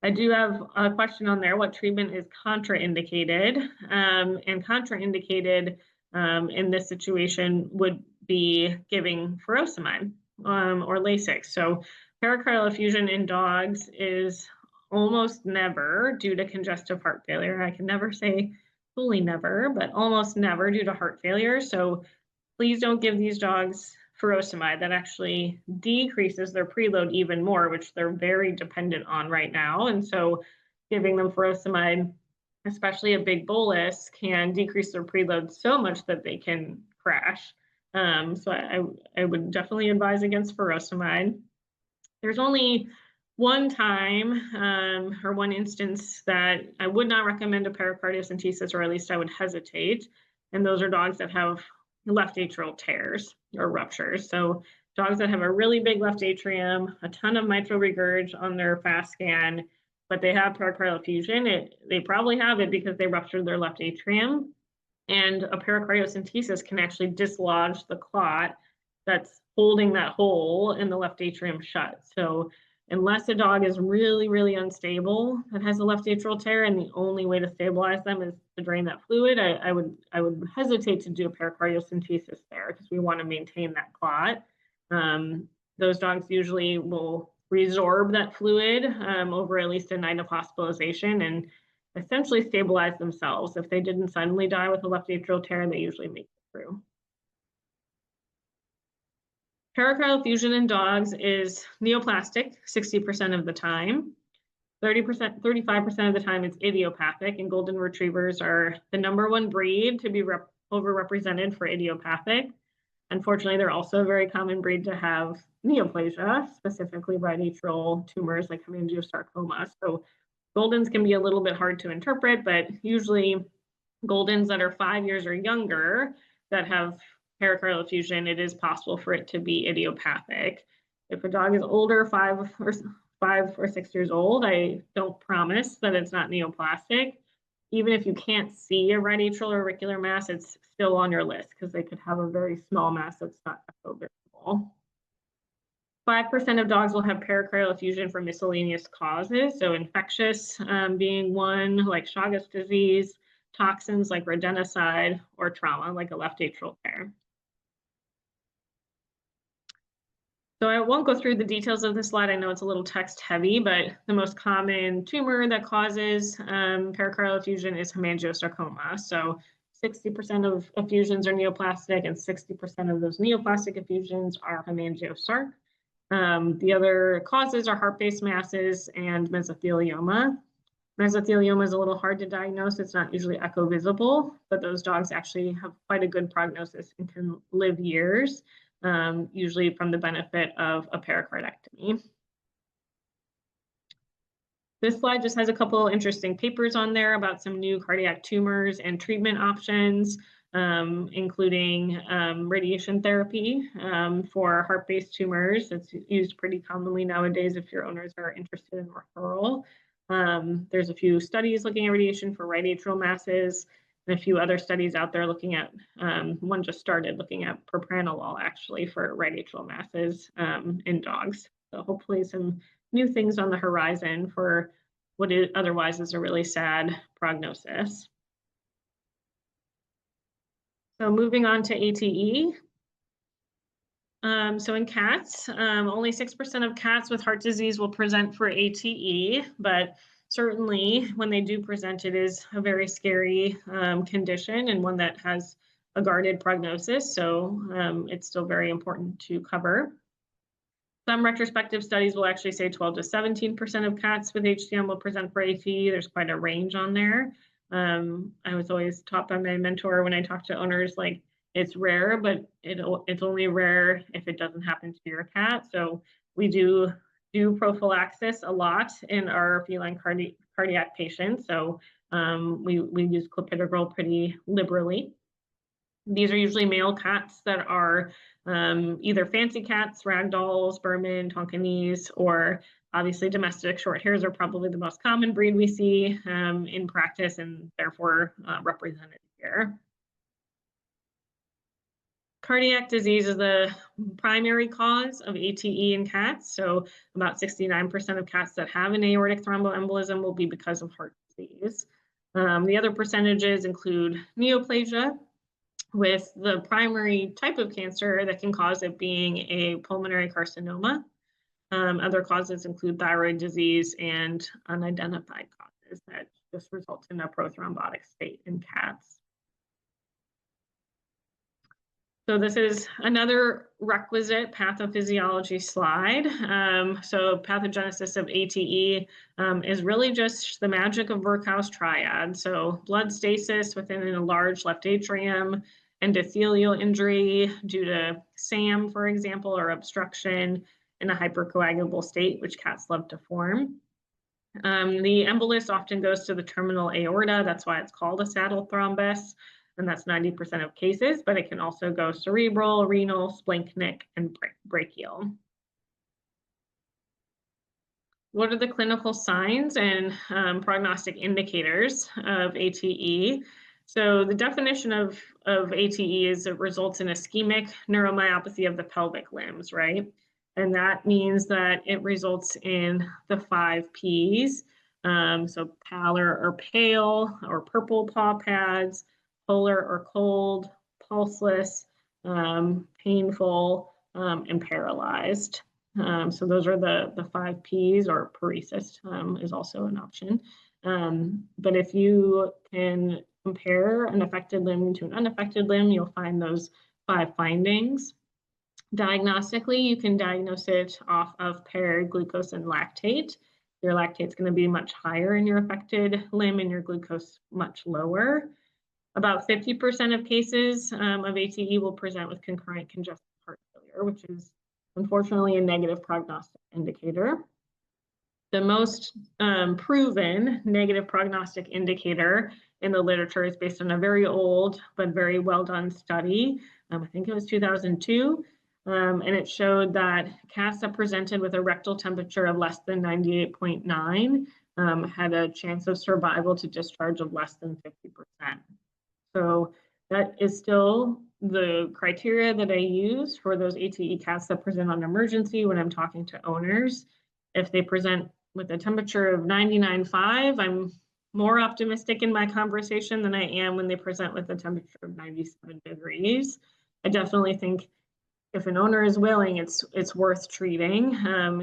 I do have a question on there. What treatment is contraindicated? And contraindicated in this situation would be giving furosemide or Lasix. So pericardial effusion in dogs is almost never due to congestive heart failure. I can never say fully never, but almost never due to heart failure. So please don't give these dogs furosemide. That actually decreases their preload even more, which they're very dependent on right now. And so giving them furosemide, especially a big bolus, can decrease their preload so much that they can crash. So I would definitely advise against furosemide. There's only one time or one instance that I would not recommend a pericardiocentesis, or at least I would hesitate. And those are dogs that have left atrial tears or ruptures. So dogs that have a really big left atrium, a ton of mitral regurg on their fast scan, but they have pericardial effusion. They probably have it because they ruptured their left atrium. And a pericardiocentesis can actually dislodge the clot that's holding that hole in the left atrium shut. So unless a dog is really, really unstable and has a left atrial tear, and the only way to stabilize them is to drain that fluid, I would hesitate to do a pericardiocentesis there because we want to maintain that clot. Those dogs usually will resorb that fluid over at least a night of hospitalization and essentially stabilize themselves. If they didn't suddenly die with a left atrial tear, they usually make it through. Pericardial effusion in dogs is neoplastic 60% of the time. 35% of the time it's idiopathic, and golden retrievers are the #1 breed to be overrepresented for idiopathic. Unfortunately, they're also a very common breed to have neoplasia, specifically right atrial tumors like hemangiosarcoma. So Goldens can be a little bit hard to interpret, but usually Goldens that are 5 years or younger that have pericardial effusion, it is possible for it to be idiopathic. If a dog is older, 5 or 6 years old, I don't promise that it's not neoplastic. Even if you can't see a right atrial or auricular mass, it's still on your list because they could have a very small mass that's not echo-visible. 5% of dogs will have pericardial effusion for miscellaneous causes, so infectious being one, like Chagas disease, toxins like rodenticide, or trauma like a left atrial tear. So I won't go through the details of this slide. I know it's a little text heavy, but the most common tumor that causes pericardial effusion is hemangiosarcoma. So 60% of effusions are neoplastic, and 60% of those neoplastic effusions are hemangiosarc. The other causes are heart-based masses and mesothelioma. Mesothelioma is a little hard to diagnose. It's not usually echo visible, but those dogs actually have quite a good prognosis and can live years, usually from the benefit of a pericardectomy. This slide just has a couple interesting papers on there about some new cardiac tumors and treatment options, including radiation therapy for heart-based tumors. It's used pretty commonly nowadays if your owners are interested in referral. There's a few studies looking at radiation for right atrial masses, and a few other studies out there looking at, one just started looking at propranolol actually for right atrial masses in dogs. So hopefully some new things on the horizon for what otherwise is a really sad prognosis. So moving on to ATE. So in cats, only 6% of cats with heart disease will present for ATE, but certainly when they do present, it is a very scary condition and one that has a guarded prognosis. So it's still very important to cover. Some retrospective studies will actually say 12 to 17% of cats with HDM will present for ATE. There's quite a range on there. I was always taught by my mentor when I talk to owners, like, it's rare, but it's only rare if it doesn't happen to your cat. So we do prophylaxis a lot in our feline cardiac patients. So we use clopidogrel pretty liberally. These are usually male cats that are either fancy cats, ragdolls, Berman, Tonkinese, or obviously domestic short hairs are probably the most common breed we see in practice and therefore represented here. Cardiac disease is the primary cause of ATE in cats. So about 69% of cats that have an aortic thromboembolism will be because of heart disease. The other percentages include neoplasia, with the primary type of cancer that can cause it being a pulmonary carcinoma. Other causes include thyroid disease and unidentified causes that just result in a prothrombotic state in cats. So this is another requisite pathophysiology slide. So pathogenesis of ATE is really just the magic of Virchow's triad. So blood stasis within a large left atrium, endothelial injury due to SAM, for example, or obstruction in a hypercoagulable state, which cats love to form. The embolus often goes to the terminal aorta. That's why it's called a saddle thrombus. And that's 90% of cases, but it can also go cerebral, renal, splanchnic, and brachial. What are the clinical signs and prognostic indicators of ATE? So the definition of ATE is it results in ischemic neuromyopathy of the pelvic limbs, right? And that means that it results in the 5 Ps. So pallor or pale or purple paw pads, polar or cold, pulseless, painful, and paralyzed. So those are the 5 Ps, or paresis is also an option. But if you can compare an affected limb to an unaffected limb, you'll find those 5 findings. Diagnostically, you can diagnose it off of paired glucose and lactate. Your lactate's going to be much higher in your affected limb and your glucose much lower. About 50% of cases of ATE will present with concurrent congestive heart failure, which is unfortunately a negative prognostic indicator. The most proven negative prognostic indicator in the literature is based on a very old but very well done study. I think it was 2002. And it showed that cats that presented with a rectal temperature of less than 98.9 had a chance of survival to discharge of less than 50%. So that is still the criteria that I use for those ATE cats that present on emergency when I'm talking to owners. If they present with a temperature of 99.5, I'm more optimistic in my conversation than I am when they present with a temperature of 97 degrees. I definitely think if an owner is willing, it's worth treating.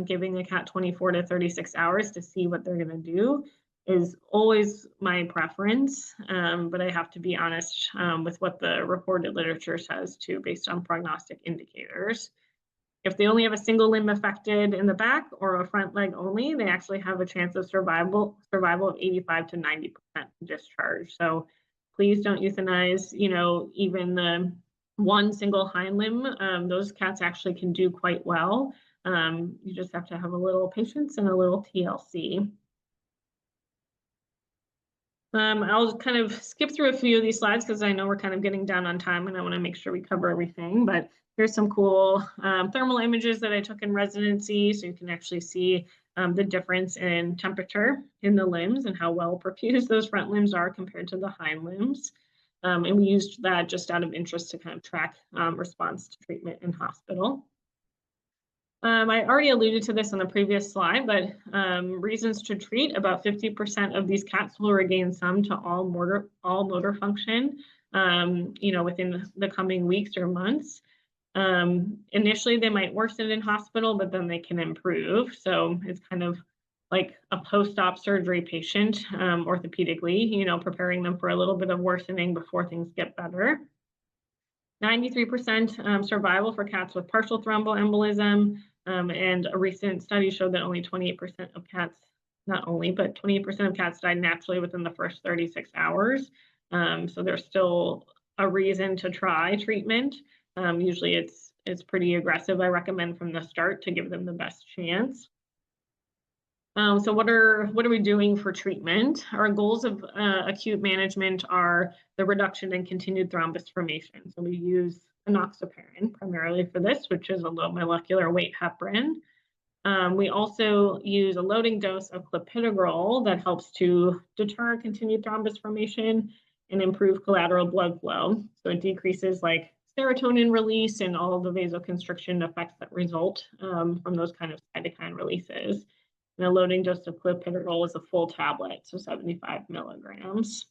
Giving a cat 24 to 36 hours to see what they're going to do is always my preference, but I have to be honest with what the reported literature says too, based on prognostic indicators. If they only have a single limb affected in the back or a front leg only, they actually have a chance of survival of 85 to 90% discharge. So please don't euthanize, even the one single hind limb. Those cats actually can do quite well. You just have to have a little patience and a little TLC. I'll kind of skip through a few of these slides because I know we're kind of getting down on time and I want to make sure we cover everything. But here's some cool thermal images that I took in residency, so you can actually see the difference in temperature in the limbs and how well perfused those front limbs are compared to the hind limbs. And we used that just out of interest to kind of track response to treatment in hospital. I already alluded to this on the previous slide, but reasons to treat, about 50% of these cats will regain some to all motor function, within the coming weeks or months. Initially, they might worsen in hospital, but then they can improve. So it's kind of like a post-op surgery patient, orthopedically, preparing them for a little bit of worsening before things get better. 93% survival for cats with partial thromboembolism, and a recent study showed that only 28% of cats, not only, but 28% of cats died naturally within the first 36 hours. So there's still a reason to try treatment. Usually it's pretty aggressive. I recommend from the start to give them the best chance. So what are we doing for treatment? Our goals of acute management are the reduction in continued thrombus formation. So we use enoxaparin primarily for this, which is a low molecular weight heparin. We also use a loading dose of clopidogrel that helps to deter continued thrombus formation and improve collateral blood flow. So it decreases like serotonin release and all of the vasoconstriction effects that result from those kind of cytokine releases. And a loading dose of clopidogrel is a full tablet, so 75 milligrams.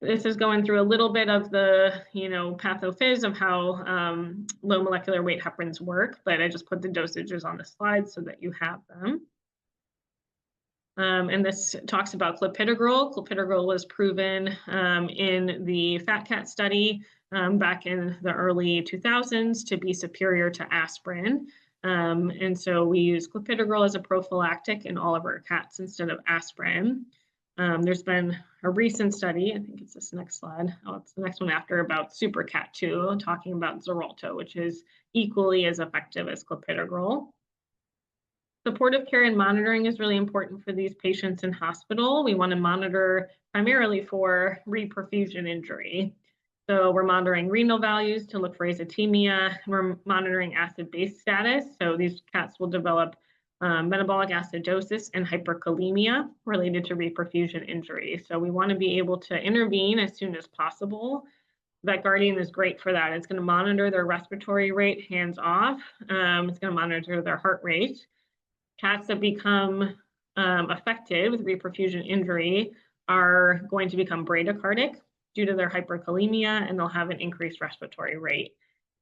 This is going through a little bit of the, pathophys of how low molecular weight heparins work, but I just put the dosages on the slide so that you have them. And this talks about clopidogrel. Clopidogrel was proven in the fat cat study back in the early 2000s to be superior to aspirin. And so we use clopidogrel as a prophylactic in all of our cats instead of aspirin. There's been a recent study, I think it's this next slide, it's the next one after, about Super Cat 2, talking about Xarelto, which is equally as effective as clopidogrel. Supportive care and monitoring is really important for these patients in hospital. We want to monitor primarily for reperfusion injury. So we're monitoring renal values to look for azotemia. We're monitoring acid-base status. So these cats will develop metabolic acidosis and hyperkalemia related to reperfusion injury. So we want to be able to intervene as soon as possible. VetGuardian is great for that. It's going to monitor their respiratory rate hands off. It's going to monitor their heart rate. Cats that become affected with reperfusion injury are going to become bradycardic due to their hyperkalemia, and they'll have an increased respiratory rate.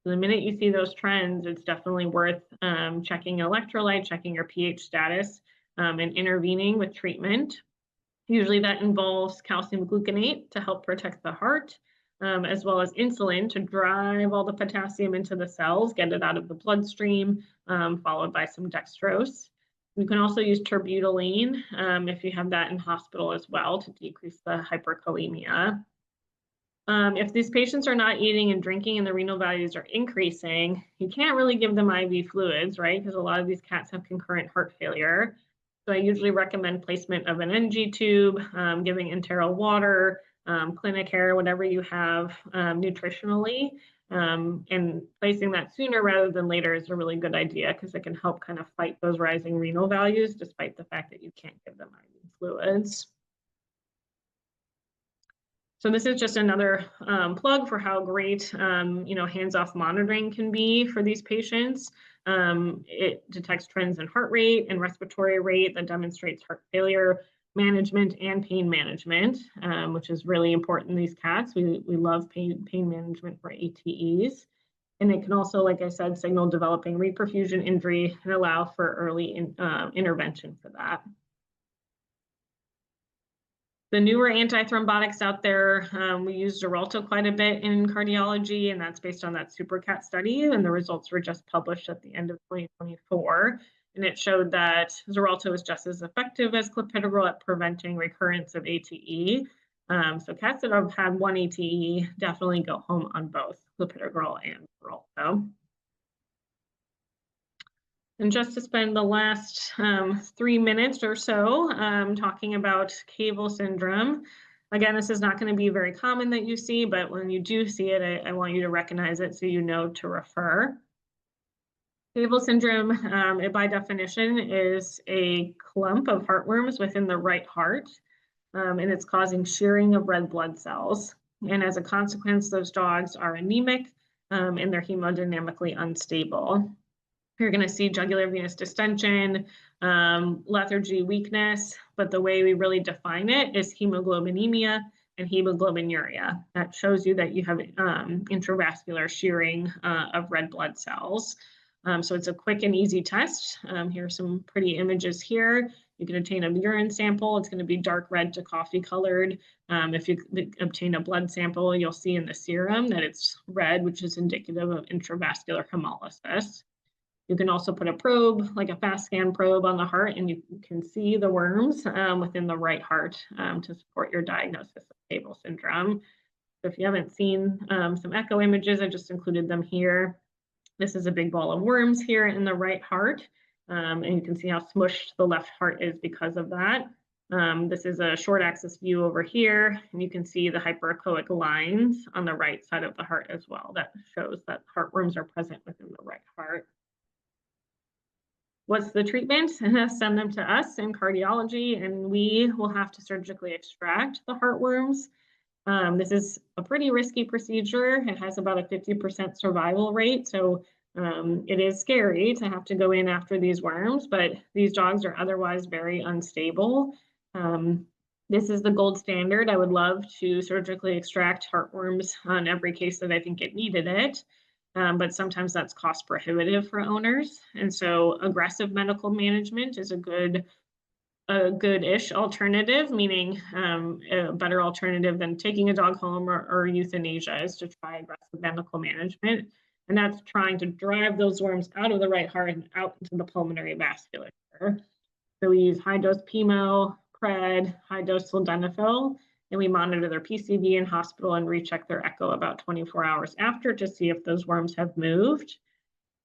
So the minute you see those trends, it's definitely worth checking electrolyte, checking your pH status, and intervening with treatment. Usually that involves calcium gluconate to help protect the heart, as well as insulin to drive all the potassium into the cells, get it out of the bloodstream, followed by some dextrose. You can also use terbutaline if you have that in hospital as well to decrease the hyperkalemia. If these patients are not eating and drinking and the renal values are increasing, you can't really give them IV fluids, right? Because a lot of these cats have concurrent heart failure. So I usually recommend placement of an NG tube, giving enteral water, Clinicare, whatever you have nutritionally, and placing that sooner rather than later is a really good idea because it can help kind of fight those rising renal values despite the fact that you can't give them IV fluids. So this is just another plug for how great, hands-off monitoring can be for these patients. It detects trends in heart rate and respiratory rate that demonstrates heart failure management and pain management, which is really important in these cats. We love pain management for ATEs. And it can also, like I said, signal developing reperfusion injury and allow for early intervention for that. The newer antithrombotics out there, we use Xarelto quite a bit in cardiology, and that's based on that Super Cat study, and the results were just published at the end of 2024. And it showed that Xarelto is just as effective as clopidogrel at preventing recurrence of ATE. So cats that have had one ATE definitely go home on both clopidogrel and Xarelto. And just to spend the last 3 minutes or so talking about cable syndrome. Again, this is not going to be very common that you see, but when you do see it, I want you to recognize it so you know to refer. Cable syndrome, by definition, is a clump of heartworms within the right heart, and it's causing shearing of red blood cells. And as a consequence, those dogs are anemic and they're hemodynamically unstable. You're going to see jugular venous distension, lethargy, weakness, but the way we really define it is hemoglobinemia and hemoglobinuria. That shows you that you have intravascular shearing of red blood cells. So it's a quick and easy test. Here's some pretty images here. You can obtain a urine sample. It's going to be dark red to coffee colored. If you obtain a blood sample, you'll see in the serum that it's red, which is indicative of intravascular hemolysis. You can also put a probe, like a fast scan probe on the heart, and you can see the worms within the right heart to support your diagnosis of cable syndrome. So if you haven't seen some echo images, I just included them here. This is a big ball of worms here in the right heart, and you can see how smushed the left heart is because of that. This is a short axis view over here, and you can see the hyperechoic lines on the right side of the heart as well. That shows that heartworms are present within the right heart. What's the treatment? Send them to us in cardiology, and we will have to surgically extract the heartworms. This is a pretty risky procedure. It has about a 50% survival rate, so it is scary to have to go in after these worms, but these dogs are otherwise very unstable. This is the gold standard. I would love to surgically extract heartworms on every case that I think it needed it. But sometimes that's cost prohibitive for owners. And so aggressive medical management is a good-ish alternative, meaning a better alternative than taking a dog home or euthanasia is to try aggressive medical management. And that's trying to drive those worms out of the right heart and out into the pulmonary vasculature. So we use high-dose Pemo, Pred, high-dose sildenafil, and we monitor their PCV in hospital and recheck their echo about 24 hours after to see if those worms have moved.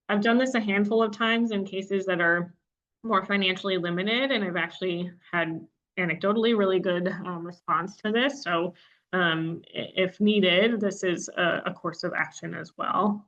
I've done this a handful of times in cases that are more financially limited, and I've actually had anecdotally really good response to this. So if needed, this is a course of action as well.